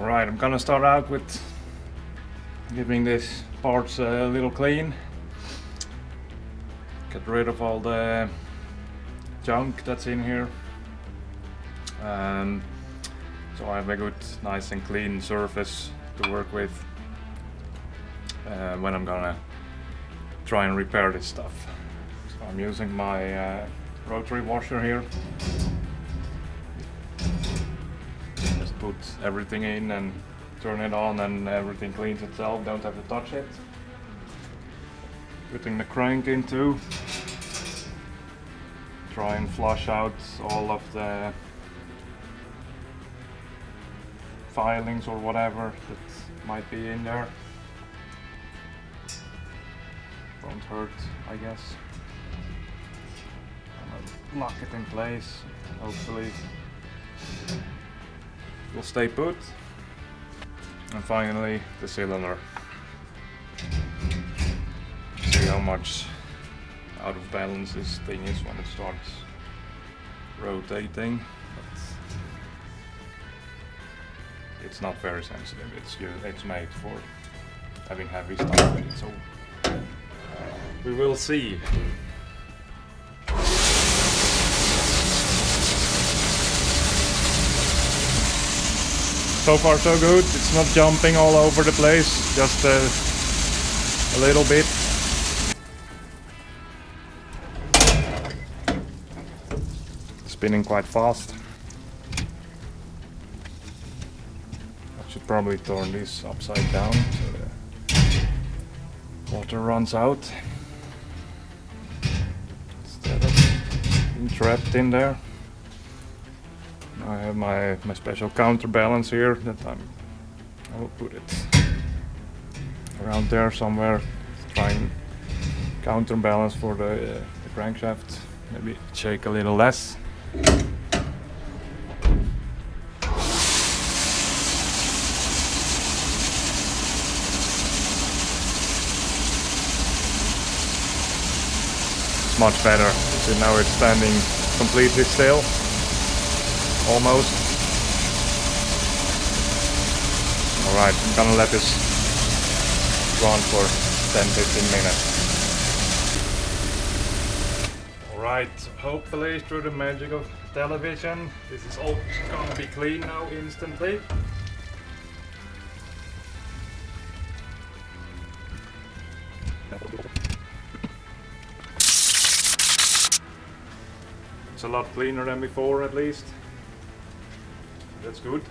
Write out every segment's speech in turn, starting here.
Alright, I'm gonna start out with giving this parts a little clean. Get rid of all the junk that's in here. So I have a good, nice and clean surface to work with when I'm gonna try and repair this stuff. So I'm using my rotary washer here. Just put everything in and turn it on and everything cleans itself, don't have to touch it. Putting the crank in too. Try and flush out all of the filings or whatever that might be in there. Won't hurt, I guess. And lock it in place. Hopefully will stay put. And finally the cylinder. See how much out of balance this thing is when it starts rotating. But it's not very sensitive. It's made for having heavy stuff in it, so we will see. So far so good. It's not jumping all over the place, just a little bit. Spinning quite fast. I should probably turn this upside down so the water runs out instead of being trapped in there. I have my special counterbalance here that I will put it around there somewhere. Try and counterbalance for the crankshaft. Maybe shake a little less. It's much better. So now it's standing completely still. Almost. Alright, I'm gonna let this run for 10-15 minutes. Alright, hopefully through the magic of television, this is all gonna be clean now instantly. It's a lot cleaner than before, at least. That's good.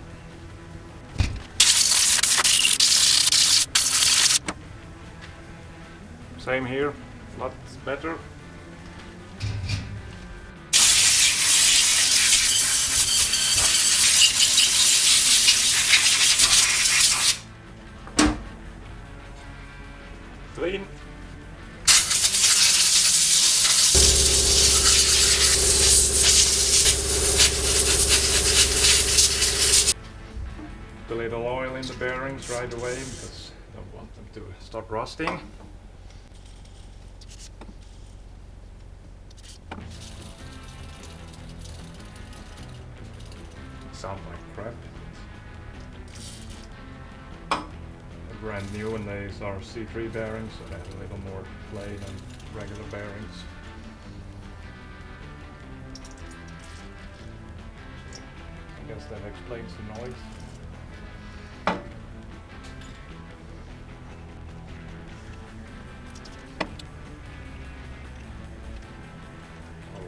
Same here, a lot better. Clean. A little oil in the bearings right away because I don't want them to start rusting. Sound like crap. They're brand new and these are C3 bearings, so they have a little more play than regular bearings. I guess that explains the noise.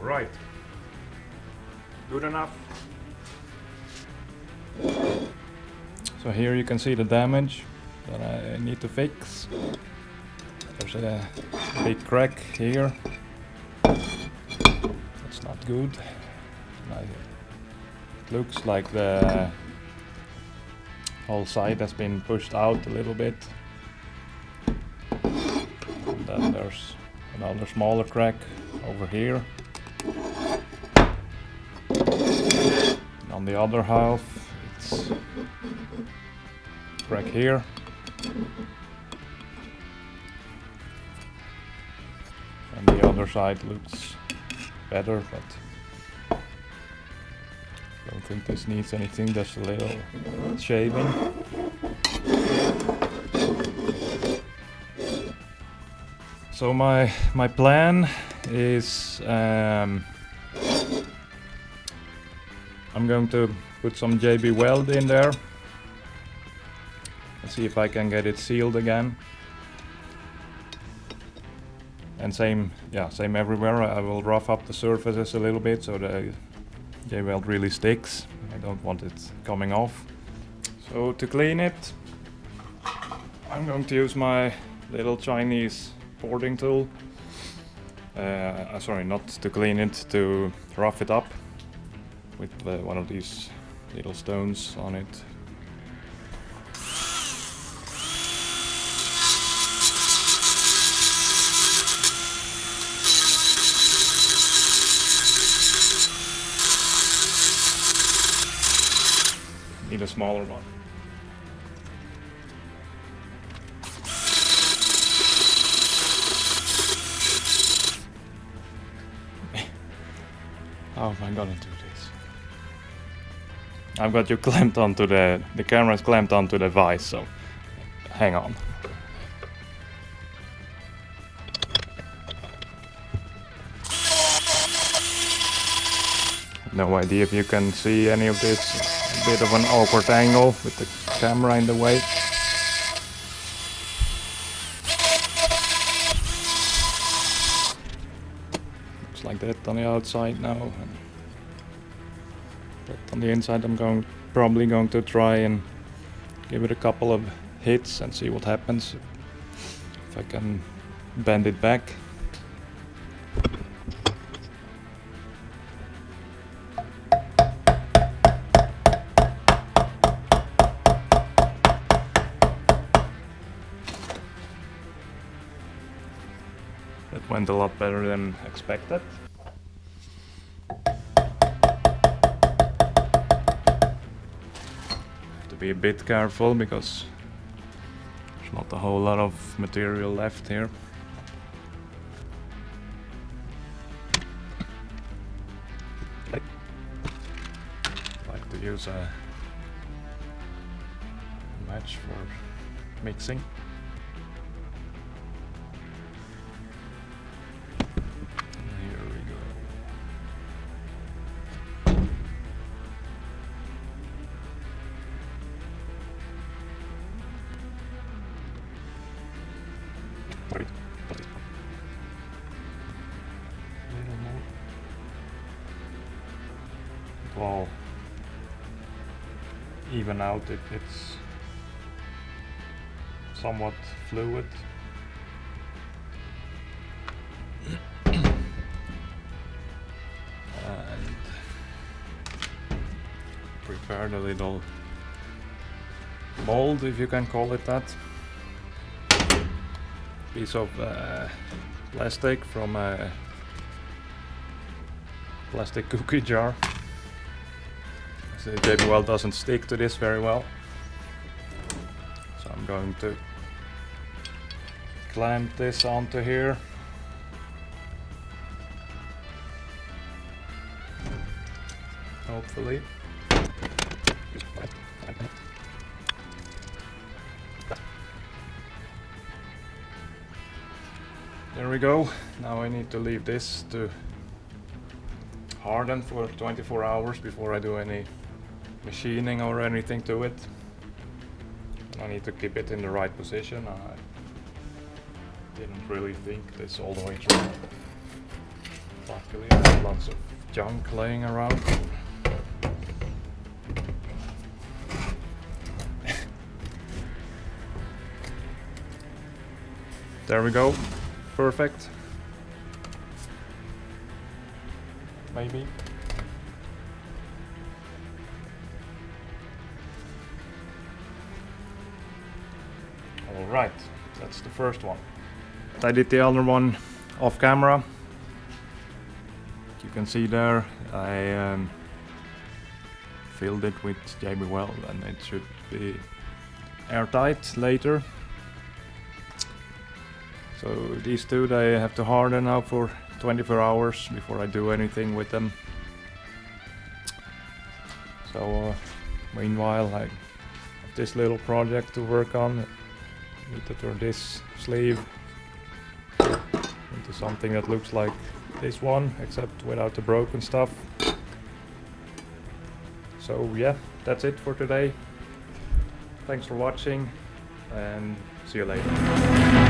Right, good enough. So here you can see the damage that I need to fix. There's a big crack here. That's not good. It looks like the whole side has been pushed out a little bit. And then there's another smaller crack over here. On the other half, it's crack here. And the other side looks better, but don't don't think this needs anything, just a little shaving. So my plan is I'm going to put some jb-weld in there and see if I can get it sealed again. And same everywhere. I will rough up the surfaces a little bit so the jb-weld really sticks. I don't want it coming off. So to clean it, I'm going to use my little Chinese boarding tool. Sorry, not to clean it, to rough it up with one of these little stones on it. Need a smaller one. How am I gonna do this? I've got you clamped onto the camera's clamped onto the vise, so hang on. No idea if you can see any of this. A bit of an awkward angle with the camera in the way. Looks like that on the outside now. But on the inside I'm probably going to try and give it a couple of hits and see what happens. If I can bend it back. That went a lot better than expected. Have to be a bit careful because there's not a whole lot of material left here. I like to use a match for mixing. Well, even out if it's somewhat fluid. And prepared a little mold, if you can call it that. Piece of plastic from a plastic cookie jar. So the jb-weld doesn't stick to this very well. So I'm going to clamp this onto here. Hopefully. There we go. Now I need to leave this to harden for 24 hours before I do any machining or anything to it. And I need to keep it in the right position. I didn't really think this all the way through. Luckily I have lots of junk laying around. There we go. Perfect. Maybe. Alright, that's the first one. I did the other one off camera. You can see there I filled it with jb-weld and it should be airtight later. So these two they have to harden now for 24 hours before I do anything with them. So meanwhile I have this little project to work on. I need to turn this sleeve into something that looks like this one, except without the broken stuff. So yeah, that's it for today. Thanks for watching and see you later.